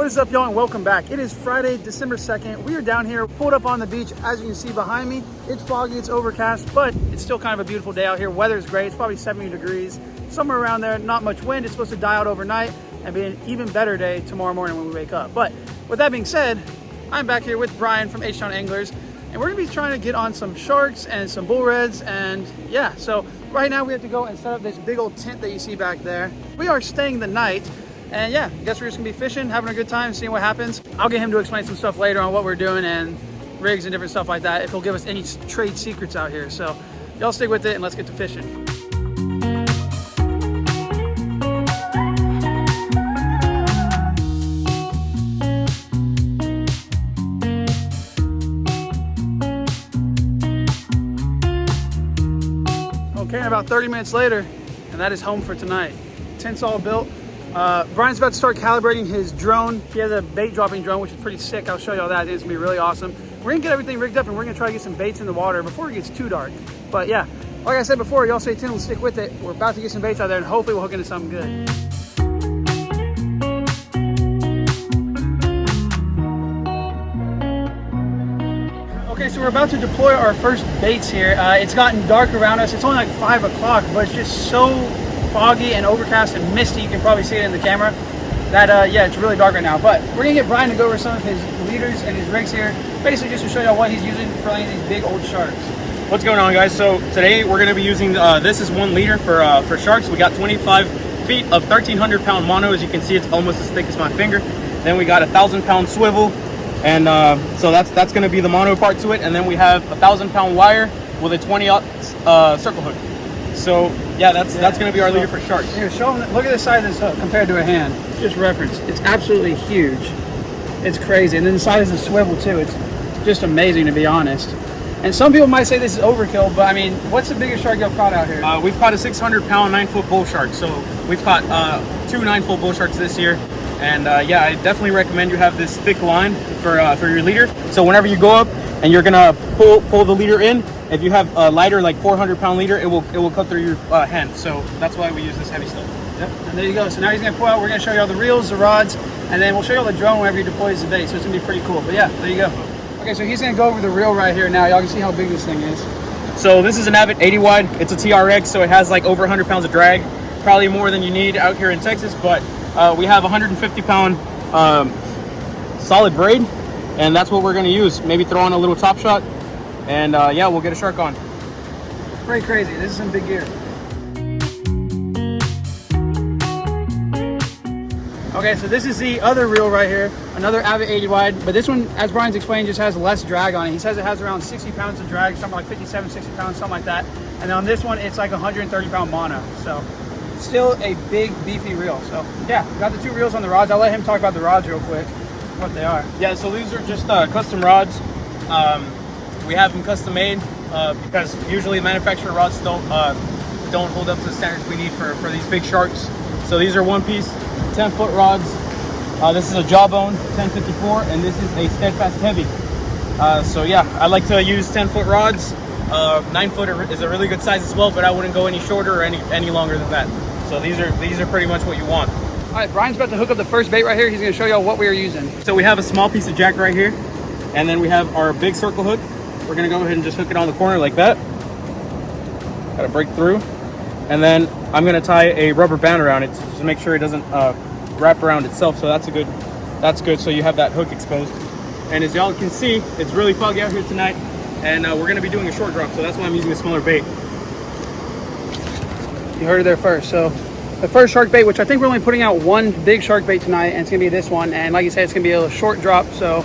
What is up, y'all, and welcome back. It is Friday, December 2nd. We are down here, pulled up on the beach. As you can see behind me, it's foggy, it's overcast, but it's still kind of a beautiful day out here. Weather's great. It's probably 70 degrees, somewhere around there. Not much wind. It's supposed to die out overnight and be an even better day tomorrow morning when we wake up. But with that being said, I'm back here with Brian from H-Town Anglers, and we're gonna be trying to get on some sharks and some bull reds. And yeah, so right now we have to go and set up this big old tent that you see back there. We are staying the night. And yeah, I guess we're just gonna be fishing, having a good time, seeing what happens. I'll get him to explain some stuff later on what we're doing and rigs and different stuff like that, if he'll give us any trade secrets out here. So y'all stick with it and let's get to fishing. Okay, about 30 minutes later, and that is home for tonight. Tent's all built. Brian's about to start calibrating his drone. He has a bait dropping drone, which is pretty sick. I'll show you all that. I think it's gonna be really awesome. We're gonna get everything rigged up and we're gonna try to get some baits in the water before it gets too dark. But yeah, like I said before, y'all stay tuned, stick with it. We're about to get some baits out there and hopefully we'll hook into something good. Okay, so we're about to deploy our first baits here. It's gotten dark around us. It's only like 5 o'clock, but it's just so foggy and overcast and misty. You can probably see it in the camera that yeah, it's really dark right now. But we're gonna get Brian to go over some of his leaders and his rigs here, basically just to show y'all what he's using for any of these big old sharks. What's going on, guys? So today we're gonna be using this is 1 leader for sharks. We got 25 feet of 1,300 pound mono. As you can see, it's almost as thick as my finger. Then we got a 1,000 pound swivel, and so that's gonna be the mono part to it. And then we have a 1,000 pound wire with a 20-aught circle hook. So yeah, that's going to be our leader for sharks. Here, show them. Look at the size of this hook compared to a hand. Just reference. It's absolutely huge. It's crazy. And then the size of the swivel too. It's just amazing, to be honest. And some people might say this is overkill, but I mean, what's the biggest shark you've caught out here? We've caught a 600 pound 9-foot bull shark. So we've caught 2 9-foot bull sharks this year. And yeah, I definitely recommend you have this thick line for your leader. So whenever you go up and you're gonna pull the leader in, if you have a lighter, like 400 pound leader, it will cut through your hand. So that's why we use this heavy stuff. Yep, and there you go. So now he's gonna pull out, we're gonna show you all the reels, the rods, and then we'll show you all the drone whenever he deploys the bait. So it's gonna be pretty cool. But yeah, there you go. Okay, so he's gonna go over the reel right here now. Y'all can see how big this thing is. So this is an Avid 80 wide. It's a TRX, so it has like over 100 pounds of drag. Probably more than you need out here in Texas, but we have 150 pound solid braid, and that's what we're gonna use. Maybe throw on a little top shot, and yeah, we'll get a shark on. Pretty crazy. This is some big gear. Okay, so this is the other reel right here, another Avid 80 wide, but this one, as Brian's explained, just has less drag on it. He says it has around 60 pounds of drag, something like 57, 60 pounds, something like that. And then on this one, it's like 130 pound mono. So still a big, beefy reel. So yeah, got the 2 reels on the rods. I'll let him talk about the rods real quick, what they are. Yeah, so these are just custom rods. We have them custom made because usually manufacturer rods don't hold up to the standards we need for these big sharks. So these are 1-piece 10-foot rods. This is a Jawbone 1054, and this is a Steadfast Heavy. So yeah, I like to use 10-foot rods. 9-foot is a really good size as well, but I wouldn't go any shorter or any longer than that. So these are pretty much what you want. All right, Brian's about to hook up the first bait right here. He's gonna show y'all what we are using. So we have a small piece of jack right here, and then we have our big circle hook. We're gonna go ahead and just hook it on the corner like that. Gotta break through. And then I'm gonna tie a rubber band around it to make sure it doesn't wrap around itself. So that's good. So you have that hook exposed. And as y'all can see, it's really foggy out here tonight, and we're gonna be doing a short drop. So that's why I'm using a smaller bait. You heard it there first. So the first shark bait, which I think we're only putting out 1 big shark bait tonight, and it's gonna be this one. And like you said, it's gonna be a little short drop. So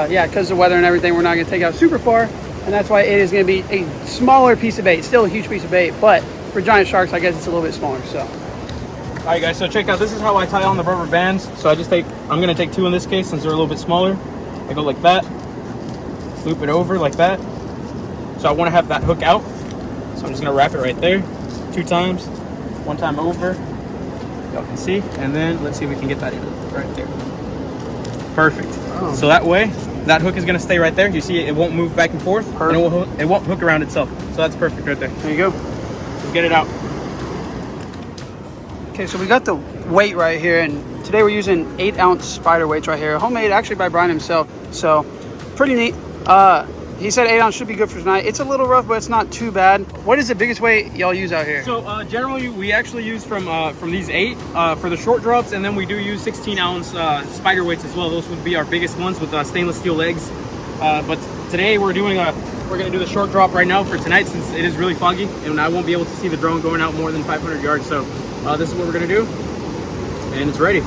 yeah, because of the weather and everything, we're not gonna take out super far, and that's why it is gonna be a smaller piece of bait. Still a huge piece of bait, but for giant sharks, I guess it's a little bit smaller. So all right, guys, so check out, this is how I tie on the rubber bands. So I'm gonna take 2 in this case since they're a little bit smaller. I go like that, loop it over like that. So I want to have that hook out, so I'm just gonna wrap it right there 2 times, 1 time over, y'all can see, and then let's see if we can get that in right there. Perfect. Oh. So that way that hook is going to stay right there. You see it won't move back and forth. And it won't hook around itself. So that's perfect right there. There you go. Let's get it out. Okay, so we got the weight right here, and today we're using 8-ounce spider weights right here, homemade actually by Brian himself. So pretty neat. He said 8 ounce should be good for tonight. It's a little rough, but it's not too bad. What is the biggest weight y'all use out here? So generally we actually use from these 8 for the short drops, and then we do use 16-ounce spider weights as well. Those would be our biggest ones with stainless steel legs. But today we're gonna do the short drop right now for tonight, since it is really foggy and I won't be able to see the drone going out more than 500 yards. So this is what we're gonna do, and it's ready.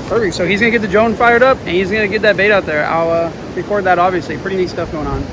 Perfect. So he's gonna get the drone fired up and he's gonna get that bait out there. I'll record that, obviously. Pretty neat stuff going on.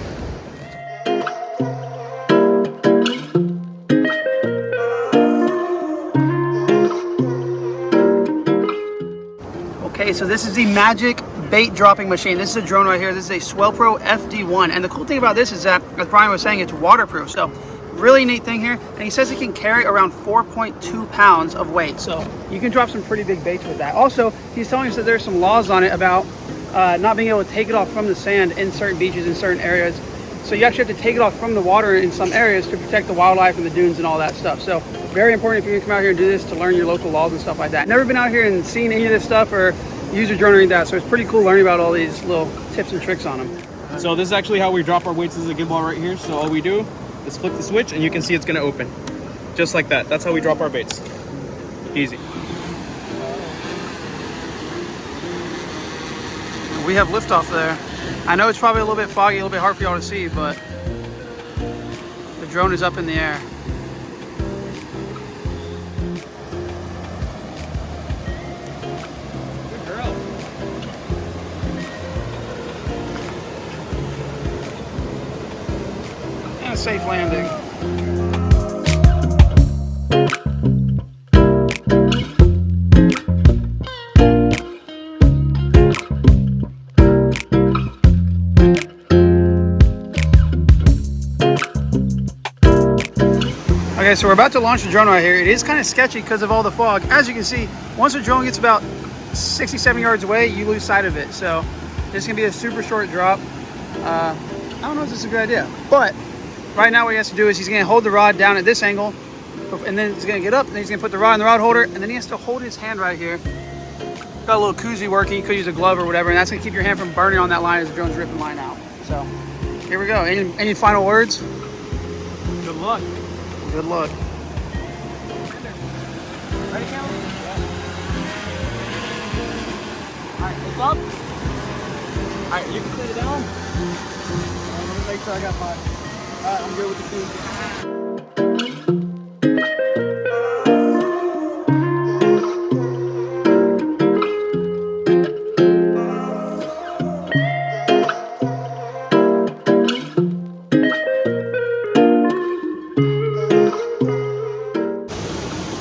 Okay, so this is the Magic bait dropping machine. This is a drone right here. This is a Swell Pro FD1. And the cool thing about this is that, as Brian was saying, it's waterproof. So really neat thing here. And he says it can carry around 4.2 pounds of weight. So you can drop some pretty big baits with that. Also, he's telling us that there's some laws on it about not being able to take it off from the sand in certain beaches, in certain areas. So you actually have to take it off from the water in some areas to protect the wildlife and the dunes and all that stuff. So very important if you're gonna come out here and do this, to learn your local laws and stuff like that. Never been out here and seen any of this stuff or use a drone or anything like that. So it's pretty cool learning about all these little tips and tricks on them. So this is actually how we drop our weights. This is a gimbal right here. So all we do is flip the switch and you can see it's gonna open. Just like that. That's how we drop our baits. Easy. We have liftoff there. I know it's probably a little bit foggy, a little bit hard for y'all to see, but the drone is up in the air. Good girl. And a safe landing. Okay, so we're about to launch the drone right here. It is kind of sketchy because of all the fog. As you can see, once the drone gets about 67 yards away, you lose sight of it. So this is gonna be a super short drop. I don't know if this is a good idea, but right now what he has to do is he's gonna hold the rod down at this angle, and then he's gonna get up, and then he's gonna put the rod in the rod holder, and then he has to hold his hand right here. Got a little koozie working. You could use a glove or whatever, and that's gonna keep your hand from burning on that line as the drone's ripping line out. So here we go. Any final words? Good luck. Good luck. Ready, Caleb? Yeah. Alright, it's up. Alright, you can set it down. Let me make sure I got mine. Alright, I'm good with the food.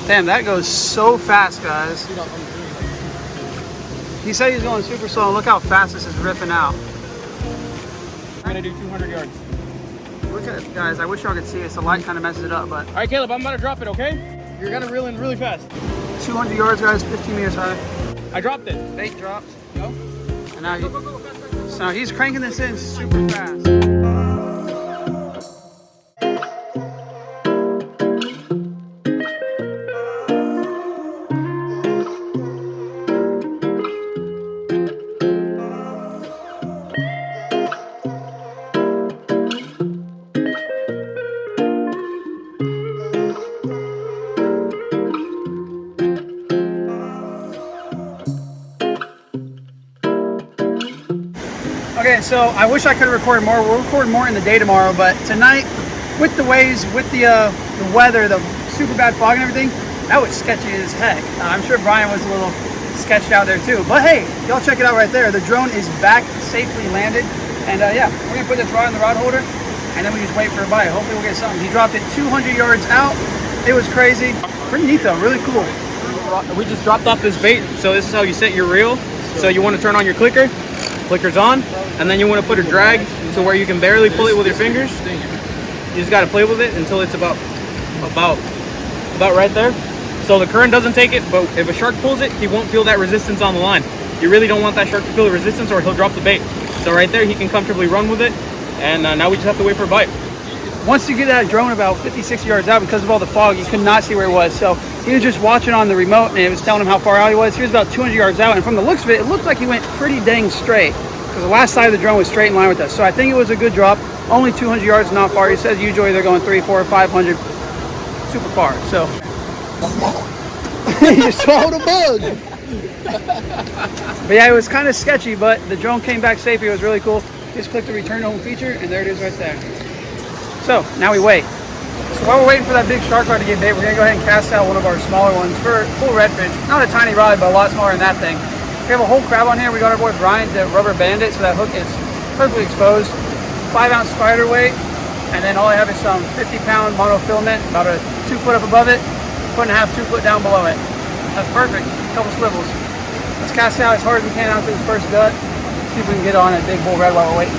Damn, that goes so fast, guys. He said he's going super slow. Look how fast this is ripping out. I'm gonna do 200 yards. Look at it, guys. I wish y'all could see it. The light kind of messes it up, but Alright, Caleb, I'm about to drop it, okay? You're gonna reel in really fast. 200 yards, guys, 15 meters high. I dropped it. Bait drops. Go. And now, Go, fast, fast. so now he's cranking this in super fast. Okay, so I wish I could have recorded more. We'll record more in the day tomorrow, but tonight, with the waves, with the weather, the super bad fog and everything, that was sketchy as heck. I'm sure Brian was a little sketched out there too. But hey, y'all check it out right there. The drone is back, safely landed. And yeah, we're gonna put this rod in the rod holder, and then we just wait for a bite. Hopefully we'll get something. He dropped it 200 yards out. It was crazy. Pretty neat though, really cool. We just dropped off this bait, so this is how you set your reel. So you want to turn on your clicker. Clicker's on, and then you want to put a drag to where you can barely pull it with your fingers. You just got to play with it until it's about right there. So the current doesn't take it, but if a shark pulls it, he won't feel that resistance on the line. You really don't want that shark to feel the resistance, or he'll drop the bait. So right there, he can comfortably run with it, and now we just have to wait for a bite. Once you get that drone about 50, 60 yards out, because of all the fog, you could not see where it was. So He was just watching on the remote and it was telling him how far out he was. He was about 200 yards out, and from the looks of it, it looked like he went pretty dang straight because the last side of the drone was straight in line with us. So I think it was a good drop. Only 200 yards, not far. He says usually they're going 300, 400, 500, super far. So he just swallowed a bug. But yeah, it was kind of sketchy, but the drone came back safe. It was really cool. Just click the return to home feature, and there it is right there. So now we wait. So while we're waiting for that big shark rod to get bait, we're gonna go ahead and cast out one of our smaller ones for full redfish. Not a tiny rod, but a lot smaller than that thing. We have a whole crab on here. We got our boy Brian to rubber band it so that hook is perfectly exposed. 5-ounce spider weight, and then all I have is some 50-pound monofilament, about a 2 foot up above it, 1.5 2 foot down below it. That's perfect. A couple swivels. Let's cast it out as hard as we can out to the first gut. See if we can get on that big bull red while we're waiting.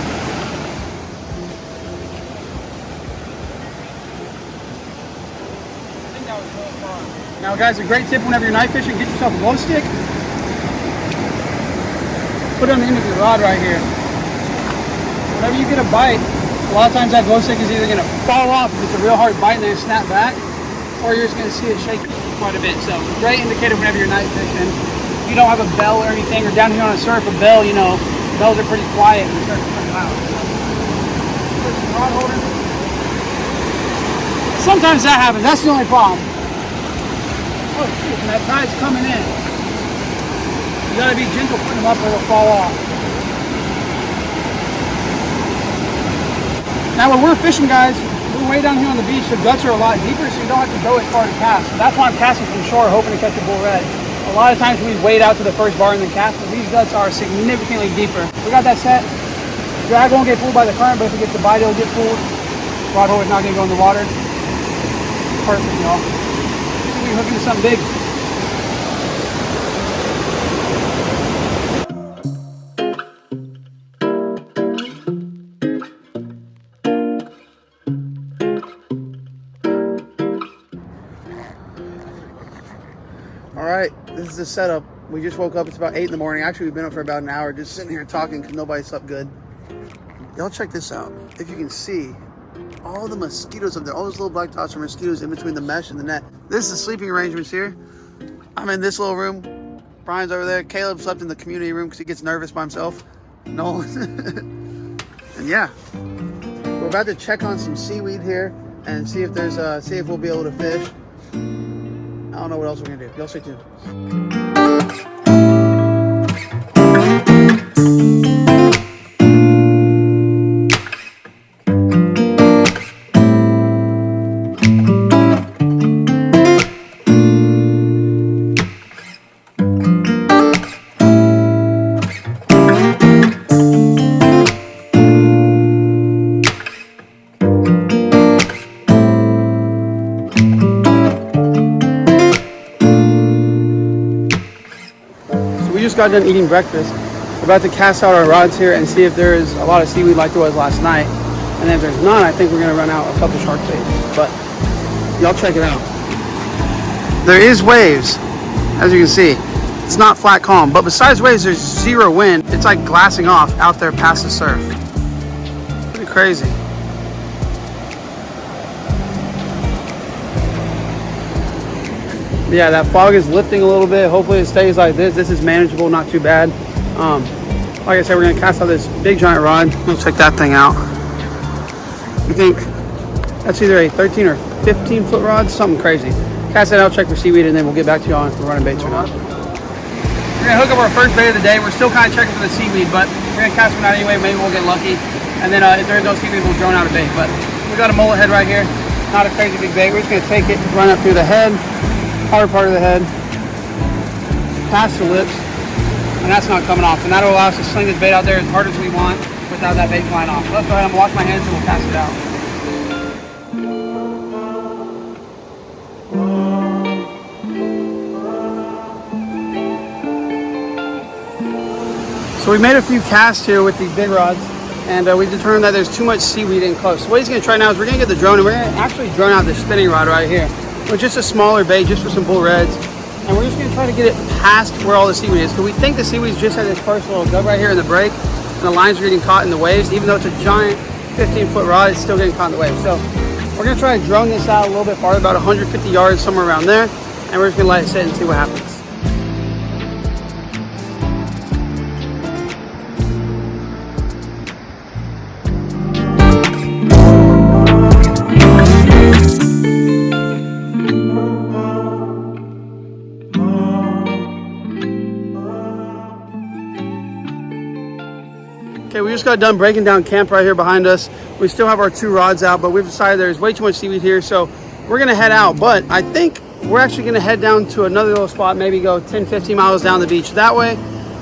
Now guys, a great tip whenever you're knife fishing, get yourself a glow stick. Put it on the end of your rod right here. Whenever you get a bite, a lot of times that glow stick is either gonna fall off if it's a real hard bite and then snap back, or you're just gonna see it shake quite a bit. So great indicator whenever you're knife fishing. If you don't have a bell or anything, or down here on a surf, a bell, you know, bells are pretty quiet and the surf is pretty loud. Put some rod holder. Sometimes that happens, that's the only problem. Oh shoot, and that tide's coming in. You gotta be gentle putting them up or they'll fall off. Now when we're fishing, guys, we're way down here on the beach, the guts are a lot deeper, so you don't have to go as far to cast. So that's why I'm casting from shore, hoping to catch a bull red. A lot of times we wade out to the first bar and then cast, but these guts are significantly deeper. We got that set. Drag won't get pulled by the current, but if it gets the bite, it'll get pulled. Rod holder's not gonna go in the water. Perfect, y'all. We're hooking to something big. All right, this is the setup. We just woke up. It's about 8 in the morning. Actually, we've been up for about an hour just sitting here talking because nobody slept good. Y'all check this out. If you can see, all the mosquitoes up there, all those little black dots are mosquitoes in between the mesh and the net. This is the sleeping arrangements here. I'm in this little room. Brian's over there. Caleb slept in the community room because he gets nervous by himself. No. And yeah, we're about to check on some seaweed here and see if there's see if we'll be able to fish. I don't know what else we're gonna do. Y'all stay tuned. Got done eating breakfast. We're about to cast out our rods here and see if there's a lot of seaweed like there was last night, and if there's none, I think we're gonna run out a couple shark baits. But y'all check it out. There is waves, as you can see. It's not flat calm, but besides waves, there's zero wind. It's like glassing off out there past the surf. Pretty crazy. Yeah, that fog is lifting a little bit. Hopefully it stays like this. This is manageable, not too bad. Like I said, we're gonna cast out this big giant rod. We'll check that thing out. I think that's either a 13 or 15 foot rod, something crazy. Cast it out, check for seaweed, and then we'll get back to you on if we're running baits or not. We're gonna hook up our first bait of the day. We're still kind of checking for the seaweed, but we're gonna cast one out anyway. Maybe we'll get lucky. And then if there is no seaweed, we'll drone out a bait. But we got a mullet head right here. Not a crazy big bait. We're just gonna take it, run up through the head, outer part of the head, past the lips, and that's not coming off. And that'll allow us to sling this bait out there as hard as we want without that bait flying off. Let's go ahead and wash my hands and we'll cast it out. So we made a few casts here with these big rods, and we determined that there's too much seaweed in close. So what he's gonna try now is we're gonna get the drone and we're gonna actually drone out this spinning rod right here with just a smaller bait, just for some bull reds. And we're just gonna try to get it past where all the seaweed is. Because we think the seaweed's just at this first little gub right here in the break, and the lines are getting caught in the waves. Even though it's a giant 15-foot rod, it's still getting caught in the waves. So we're gonna try to drone this out a little bit farther, about 150 yards, somewhere around there. and we're just gonna let it sit and see what happens. Okay, we just got done breaking down camp right here behind us. We still have our 2 rods out, but we've decided there's way too much seaweed here, so we're gonna head out. But I think we're actually gonna head down to another little spot, maybe go 10, 15 miles down the beach that way,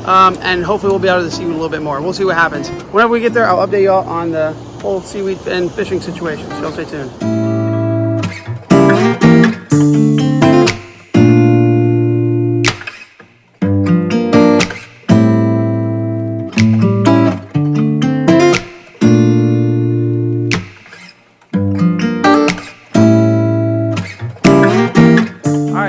and hopefully we'll be out of the seaweed a little bit more. We'll see what happens. Whenever we get there, I'll update y'all on the whole seaweed and fishing situation, so stay tuned.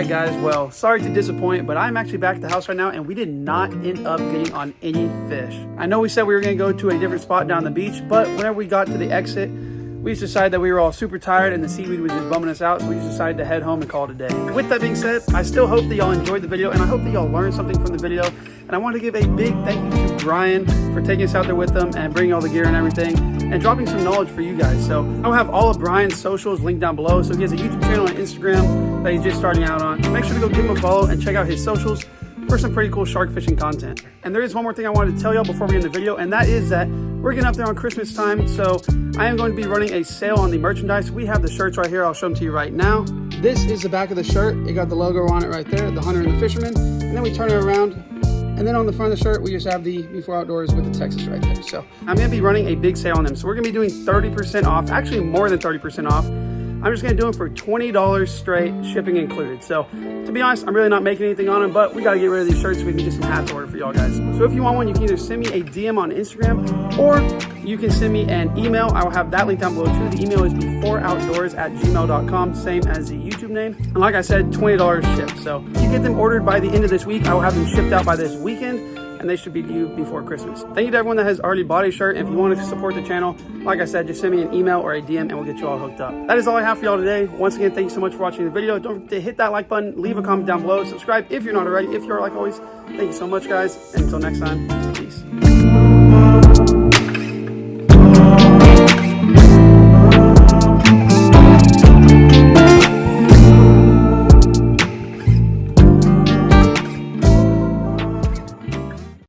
Guys, well, sorry to disappoint, but I'm actually back at the house right now, and we did not end up getting on any fish. I know we said we were going to go to a different spot down the beach, but whenever we got to the exit, we just decided that we were all super tired and the seaweed was just bumming us out, so we just decided to head home and call it a day. With that being said, I still hope that y'all enjoyed the video, and I hope that y'all learned something from the video. And I want to give a big thank you to Brian for taking us out there with them and bringing all the gear and everything and dropping some knowledge for you guys. So I'll have all of Brian's socials linked down below. So he has a YouTube channel and Instagram that he's just starting out on. Make sure to go give him a follow and check out his socials for some pretty cool shark fishing content. And there is one more thing I wanted to tell y'all before we end the video, and that is that we're getting up there on Christmas time, so I am going to be running a sale on the merchandise. We have the shirts right here. I'll show them to you right now. This is the back of the shirt. It got the logo on it right there, the hunter and the fisherman. And then we turn it around, and then on the front of the shirt, we just have the Before Outdoors with the Texas right there. So I'm gonna be running a big sale on them. So we're gonna be doing 30% off, actually more than 30% off. I'm just gonna do them for $20 straight, shipping included. So to be honest, I'm really not making anything on them, but we gotta get rid of these shirts so we can get some hats to order for y'all guys. So if you want one, you can either send me a DM on Instagram, or you can send me an email. I will have that link down below too. The email is beforeoutdoors@gmail.com, same as the YouTube name. And like I said, $20 shipped. So if you get them ordered by the end of this week, I will have them shipped out by this weekend, and they should be to you before Christmas. Thank you to everyone that has already bought a shirt. And if you want to support the channel, like I said, just send me an email or a DM and we'll get you all hooked up. That is all I have for y'all today. Once again, thank you so much for watching the video. Don't forget to hit that like button, leave a comment down below, subscribe if you're not already. If you are, like always, thank you so much, guys. And until next time.